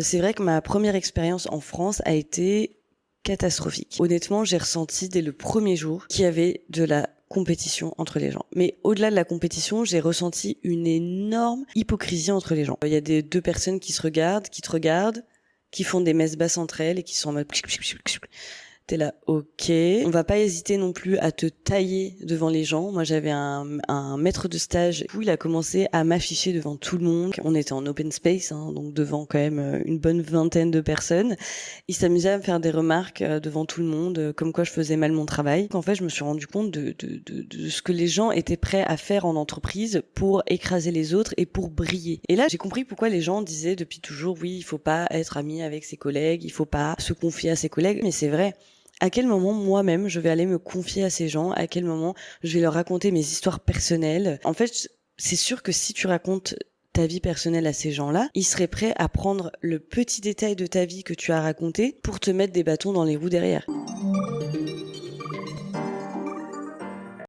C'est vrai que ma première expérience en France a été catastrophique. Honnêtement, j'ai ressenti dès le premier jour qu'il y avait de la compétition entre les gens. Mais au-delà de la compétition, j'ai ressenti une énorme hypocrisie entre les gens. Il y a deux personnes qui se regardent, qui te regardent, qui font des messes basses entre elles et qui sont en mode... T'es là, ok. On va pas hésiter non plus à te tailler devant les gens. Moi, j'avais un maître de stage où il a commencé à m'afficher devant tout le monde. On était en open space, hein, donc devant quand même une bonne vingtaine de personnes. Il s'amusait à me faire des remarques devant tout le monde, comme quoi je faisais mal mon travail. En fait, je me suis rendu compte de ce que les gens étaient prêts à faire en entreprise pour écraser les autres et pour briller. Et là, j'ai compris pourquoi les gens disaient depuis toujours, oui, il faut pas être ami avec ses collègues, il faut pas se confier à ses collègues. Mais c'est vrai. À quel moment moi-même je vais aller me confier à ces gens? À quel moment je vais leur raconter mes histoires personnelles? En fait, c'est sûr que si tu racontes ta vie personnelle à ces gens-là, ils seraient prêts à prendre le petit détail de ta vie que tu as raconté pour te mettre des bâtons dans les roues derrière.